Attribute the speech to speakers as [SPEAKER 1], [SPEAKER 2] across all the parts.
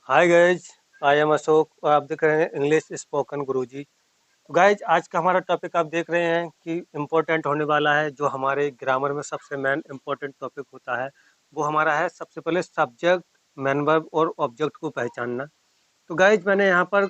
[SPEAKER 1] Hi guys, I am Ashok और आप देख रहे हैं इंग्लिश स्पोकन गुरुजी। तो गाइज आज का हमारा टॉपिक आप देख रहे हैं कि इम्पोर्टेंट होने वाला है। जो हमारे ग्रामर में सबसे मेन इम्पोर्टेंट टॉपिक होता है वो हमारा है सबसे पहले सब्जेक्ट, मैन वर्ब और ऑब्जेक्ट को पहचानना। तो गाइज मैंने यहाँ पर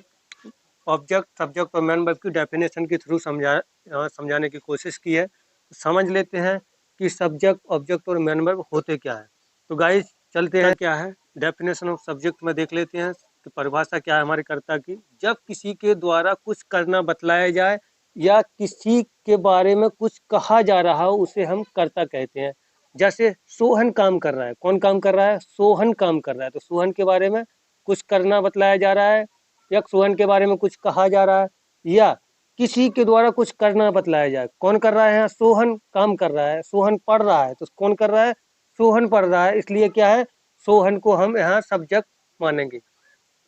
[SPEAKER 1] ऑब्जेक्ट, सब्जेक्ट और मैन वर्ब की डेफिनेशन के थ्रू समझाने की कोशिश की है। तो समझ लेते हैं कि सब्जेक्ट, ऑब्जेक्ट और मैन वर्ब होते क्या है। तो गाइज चलते हैं, क्या है डेफिनेशन ऑफ सब्जेक्ट में देख लेते हैं कि परिभाषा क्या है हमारे कर्ता की। जब किसी के द्वारा कुछ करना बतलाया जाए या किसी के बारे में कुछ कहा जा रहा हो उसे हम कर्ता कहते हैं। जैसे सोहन काम कर रहा है, कौन काम कर रहा है? सोहन काम कर रहा है। तो सोहन के बारे में कुछ करना बतलाया जा रहा है या सोहन के बारे में कुछ कहा जा रहा है या किसी के द्वारा कुछ करना बतलाया जाए। कौन कर रहा है? यहाँ सोहन काम कर रहा है, सोहन पढ़ रहा है। तो कौन कर रहा है? सोहन पढ़ रहा है, इसलिए क्या है, सोहन को हम यहाँ सब्जेक्ट मानेंगे।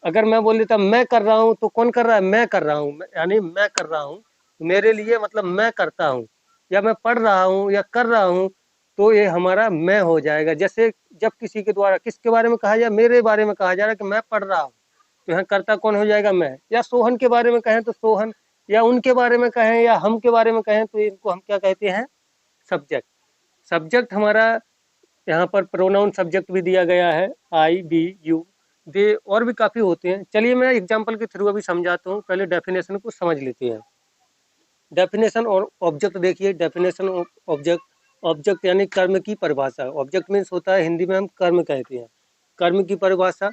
[SPEAKER 1] अगर मैं बोल देता मैं कर रहा हूँ तो कौन कर रहा है? मैं कर रहा हूँ, यानी मैं कर रहा हूँ, मेरे लिए मतलब मैं करता हूँ। या मैं पढ़ रहा हूँ या कर रहा हूँ, तो ये हमारा मैं हो जाएगा। जैसे जब किसी के द्वारा किसके बारे में कहा जाए, मेरे बारे में कहा जा रहा है कि मैं पढ़ रहा हूँ, तो यहाँ कर्ता कौन हो जाएगा? मैं। या सोहन के बारे में कहें तो सोहन, या उनके बारे में कहें या हम के बारे में कहें तो इनको हम क्या कहते हैं? सब्जेक्ट। सब्जेक्ट हमारा यहाँ पर प्रोनाउन सब्जेक्ट भी दिया गया है, आई, बी, यू, दे, और भी काफ़ी होते हैं। चलिए मैं एग्जांपल के थ्रू अभी समझाता हूँ, पहले डेफिनेशन को समझ लेते हैं। डेफिनेशन और ऑब्जेक्ट देखिए। डेफिनेशन ऑफ ऑब्जेक्ट, ऑब्जेक्ट यानी कर्म की परिभाषा। ऑब्जेक्ट मीन्स होता है, हिंदी में हम कर्म कहते हैं। कर्म की परिभाषा,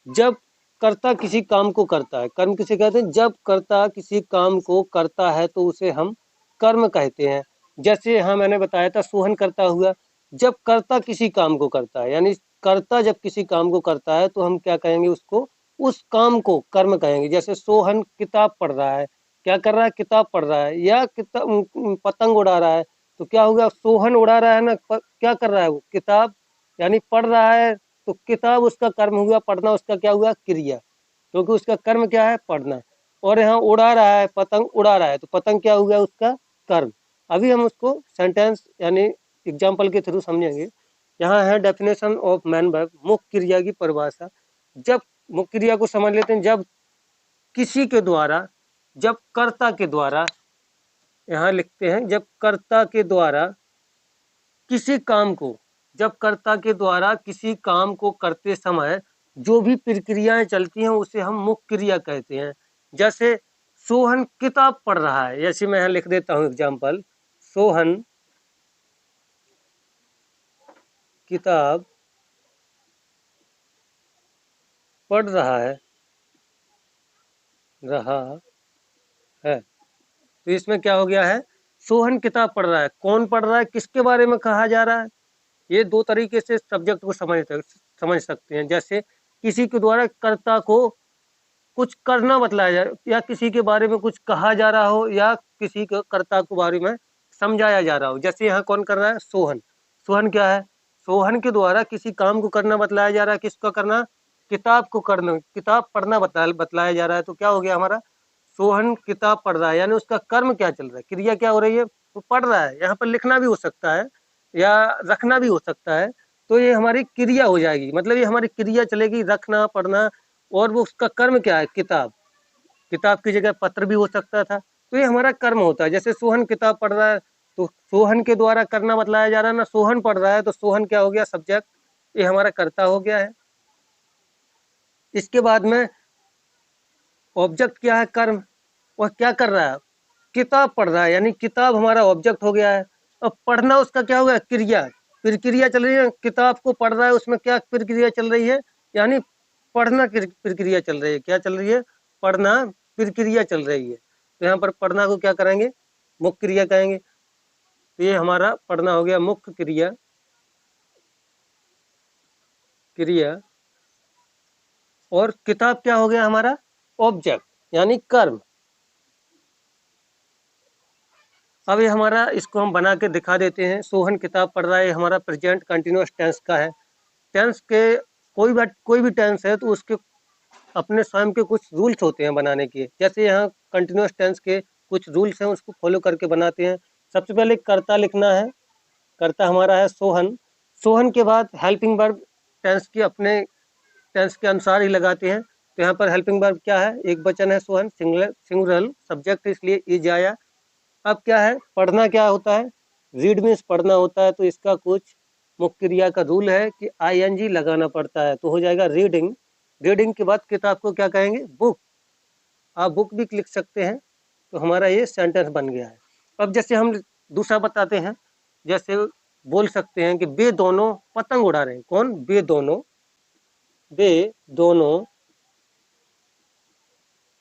[SPEAKER 1] जब कर्ता किसी काम को करता है, कर्म किसे कहते हैं? जब कर्ता किसी काम को करता है तो उसे हम कर्म कहते हैं। जैसे यहाँ मैंने बताया था सोहन करता हुआ। जब कर्ता किसी काम को करता है, यानी कर्ता जब किसी काम को करता है तो हम क्या कहेंगे? उसको, उस काम को कर्म कहेंगे। जैसे सोहन किताब पढ़ रहा है, क्या कर रहा है? किताब पढ़ रहा है। या पतंग उड़ा रहा है, तो क्या होगा? सोहन उड़ा रहा है ना, क्या कर रहा है वो? किताब, यानी पढ़ रहा है। तो किताब उसका कर्म हुआ, पढ़ना उसका क्या हुआ? क्रिया, क्योंकि उसका कर्म क्या है? पढ़ना। और यहाँ उड़ा रहा है, पतंग उड़ा रहा है, तो पतंग क्या हुआ? उसका कर्म। अभी हम उसको सेंटेंस यानी एग्जाम्पल के थ्रू समझेंगे। यहाँ है डेफिनेशन ऑफ मैन वर्ब, मुख्य क्रिया की परिभाषा। जब मुख्य क्रिया को समझ लेते हैं, जब किसी के द्वारा, जब कर्ता के द्वारा, यहाँ लिखते हैं जब कर्ता के द्वारा किसी काम को, जब कर्ता के द्वारा किसी काम को करते समय जो भी प्रक्रियाएं चलती हैं उसे हम मुख्य क्रिया कहते हैं। जैसे सोहन किताब पढ़ रहा है, जैसे मैं यहाँ लिख देता हूँ एग्जाम्पल, सोहन किताब पढ़ रहा है। तो इसमें क्या हो गया है? सोहन किताब पढ़ रहा है। कौन पढ़ रहा है? किसके बारे में कहा जा रहा है? ये दो तरीके से सब्जेक्ट को समझ सकते हैं। जैसे किसी के द्वारा कर्ता को कुछ करना बतलाया जाए या किसी के बारे में कुछ कहा जा रहा हो या किसी के कर्ता के बारे में समझाया जा रहा हो। जैसे यहाँ कौन कर रहा है? सोहन। सोहन क्या है? सोहन के द्वारा किसी काम को करना बतलाया जा रहा है। किसका करना? किताब को करना, किताब पढ़ना बतलाया जा रहा है। तो क्या हो गया हमारा? सोहन किताब पढ़ रहा है, यानी उसका कर्म क्या चल रहा है? क्रिया क्या हो रही है? वो पढ़ रहा है। यहाँ पर लिखना भी हो सकता है या रखना भी हो सकता है। तो ये हमारी क्रिया हो जाएगी, मतलब ये हमारी क्रिया चलेगी, रखना, पढ़ना। और वो उसका कर्म क्या है? किताब। किताब की जगह पत्र भी हो सकता था। तो ये हमारा कर्म होता है। जैसे सोहन किताब पढ़ रहा है, तो सोहन के द्वारा करना बतलाया जा रहा है ना, सोहन पढ़ रहा है, तो सोहन क्या हो गया? सब्जेक्ट। ये हमारा कर्ता हो गया है। इसके बाद में ऑब्जेक्ट क्या है? कर्म। वह क्या कर रहा है? किताब पढ़ रहा है, यानी किताब हमारा ऑब्जेक्ट हो गया है। अब पढ़ना उसका क्या हो गया? क्रिया। प्रक्रिया चल रही है, किताब को पढ़ रहा है, उसमें क्या प्रक्रिया चल रही है? यानी पढ़ना की प्रक्रिया चल रही है। क्या चल रही है? पढ़ना प्रक्रिया चल रही है। तो यहाँ पर पढ़ना को क्या करेंगे? मुख्य क्रिया कहेंगे। तो ये हमारा पढ़ना हो गया मुख्य क्रिया, क्रिया। और किताब क्या हो गया हमारा? ऑब्जेक्ट, यानी कर्म। अब ये हमारा, इसको हम बना के दिखा देते हैं। सोहन किताब पढ़ रहा है, हमारा प्रेजेंट कंटिन्यूअस टेंस का है। टेंस के कोई भी टेंस है तो उसके अपने स्वयं के कुछ रूल्स होते हैं बनाने के। जैसे यहाँ कंटिन्यूअस टेंस के कुछ रूल्स हैं, उसको फॉलो करके बनाते हैं। सबसे पहले कर्ता लिखना है। कर्ता हमारा है सोहन। सोहन के बाद हेल्पिंग वर्ब टेंस की अपने टेंस के अनुसार ही लगाते हैं। तो यहाँ पर हेल्पिंग वर्ब क्या है, एक वचन है सोहन, सिंगुलर, सब्जेक्ट इसलिए इज आया। अब क्या है, पढ़ना क्या होता है, रीड मीन्स पढ़ना होता है, तो इसका कुछ मुख्य क्रिया का रूल है कि आईएनजी लगाना पड़ता है, तो हो जाएगा रीडिंग। रीडिंग के बाद किताब को क्या कहेंगे, बुक। आप बुक भी लिख सकते हैं। तो हमारा ये सेंटेंस बन गया है। अब जैसे हम दूसरा बताते हैं, जैसे बोल सकते हैं कि वे दोनों पतंग उड़ा रहे हैं। कौन, वे दोनों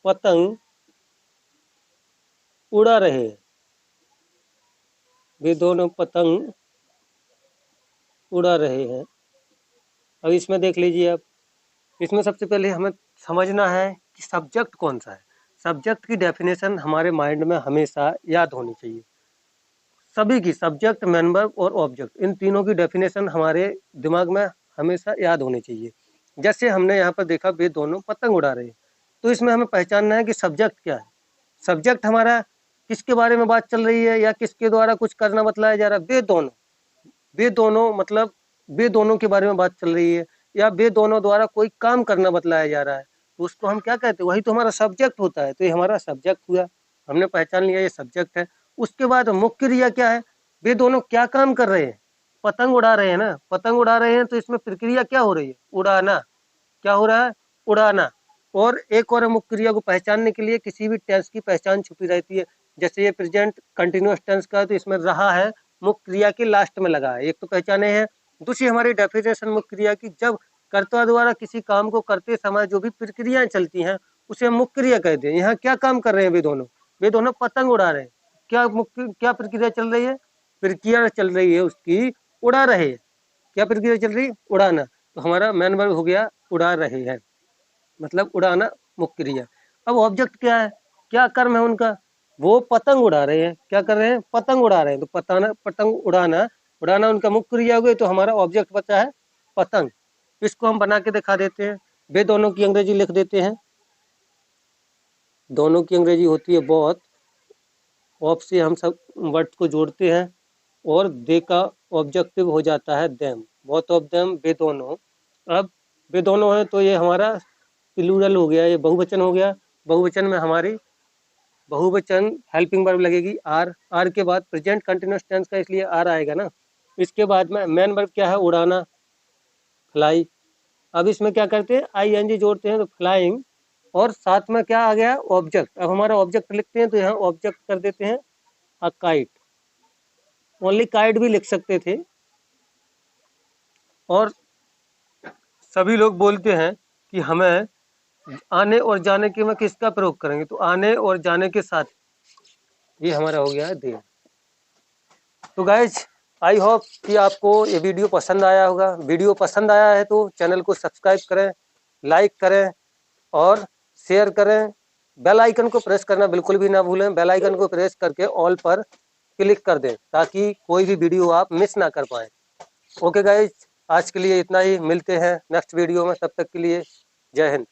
[SPEAKER 1] पतंग उड़ा रहे हैं। वे दोनों पतंग उड़ा रहे हैं। अब इसमें देख लीजिए आप, इसमें सबसे पहले हमें समझना है कि सब्जेक्ट कौन सा है। सब्जेक्ट की डेफिनेशन हमारे माइंड में हमेशा याद होनी चाहिए। सभी की, सब्जेक्ट, मैन वर्ब और ऑब्जेक्ट, इन तीनों की डेफिनेशन हमारे दिमाग में हमेशा याद होनी चाहिए। जैसे हमने यहाँ पर देखा वे दोनों पतंग उड़ा रहे हैं, तो इसमें हमें पहचानना है कि सब्जेक्ट क्या है। सब्जेक्ट हमारा किसके बारे में बात चल रही है या किसके द्वारा कुछ करना बतलाया जा रहा है, वे दोनों मतलब वे दोनों के बारे में बात चल रही है, या वे दोनों द्वारा कोई काम करना बतलाया जा रहा है, तो उसको हम क्या कहते हैं, वही तो हमारा सब्जेक्ट होता है। तो ये हमारा सब्जेक्ट हुआ, हमने पहचान लिया ये सब्जेक्ट है। उसके बाद मुख्य क्रिया क्या है, वे दोनों क्या काम कर रहे हैं, पतंग उड़ा रहे हैं ना, पतंग उड़ा रहे हैं, तो इसमें प्रक्रिया क्या हो रही है, उड़ाना। क्या हो रहा है, उड़ाना। और एक और मुख्य क्रिया को पहचानने के लिए किसी भी टेंस की पहचान छुपी रहती है। जैसे ये प्रेजेंट कंटिन्यूअस टेंस का है, तो इसमें रहा है मुख्य क्रिया के लास्ट में लगा है, एक तो पहचाने हैं। दूसरी हमारी डेफिनेशन मुख्य क्रिया की, जब कर्ता द्वारा किसी काम को करते समय जो भी प्रक्रियाएं चलती हैं उसे हम मुख्य क्रिया कहते हैं। यहाँ क्या काम कर रहे हैं वे दोनों पतंग उड़ा रहे हैं। क्या प्रक्रिया चल रही है, प्रक्रिया चल रही है उसकी, उड़ा रहे हैं। क्या प्रक्रिया चल रही है, उड़ाना। तो हमारा मैन वर्ब हो गया उड़ा रहे हैं, मतलब उड़ाना मुख्य क्रिया। अब ऑब्जेक्ट क्या है, क्या कर्म है उनका, वो पतंग उड़ा रहे हैं। क्या कर रहे हैं, पतंग उड़ा रहे हैं। तो पतंग उड़ाना, उड़ाना उनका मुख्य क्रिया हो गई, तो हमारा ऑब्जेक्ट बचा है पतंग। इसको हम बना के दिखा देते हैं। वे दोनों की अंग्रेजी लिख देते हैं। दोनों की अंग्रेजी होती है बोथ। ऑफ से हम सब वर्ड को जोड़ते हैं और दे का ऑब्जेक्टिव हो जाता है देम, बोथ ऑफ देम, वे दोनों। अब वे दोनों है तो ये हमारा प्लूरल हो गया, ये बहुवचन हो गया। बहुवचन में हमारी बहुवचन हेल्पिंग वर्ब लगेगी आर। आर के बाद प्रेजेंट कंटिन्यूअस टेंस का इसलिए आर आएगा ना। इसके बाद में मेन वर्ब क्या है, उड़ाना, फ्लाई। अब इसमें क्या करते हैं, आईएनजी जोड़ते हैं, तो फ्लाइंग, और साथ में क्या आ गया, ऑब्जेक्ट। अब हमारा ऑब्जेक्ट लिखते हैं, तो यहाँ ऑब्जेक्ट कर देते हैं अ काइट। ओनली काइट भी लिख सकते थे। और सभी लोग बोलते हैं कि हमें आने और जाने के में किसका प्रयोग करेंगे, तो आने और जाने के साथ, ये हमारा हो गया है देर। तो गाइज आई होप कि आपको ये वीडियो पसंद आया होगा। वीडियो पसंद आया है तो चैनल को सब्सक्राइब करें, लाइक करें और शेयर करें। बेल आइकन को प्रेस करना बिल्कुल भी ना भूलें। बेल आइकन को प्रेस करके ऑल पर क्लिक कर दें ताकि कोई भी वीडियो आप मिस ना कर पाएँ। ओके गाइज, आज के लिए इतना ही, मिलते हैं नेक्स्ट वीडियो में, तब तक के लिए जय हिंद।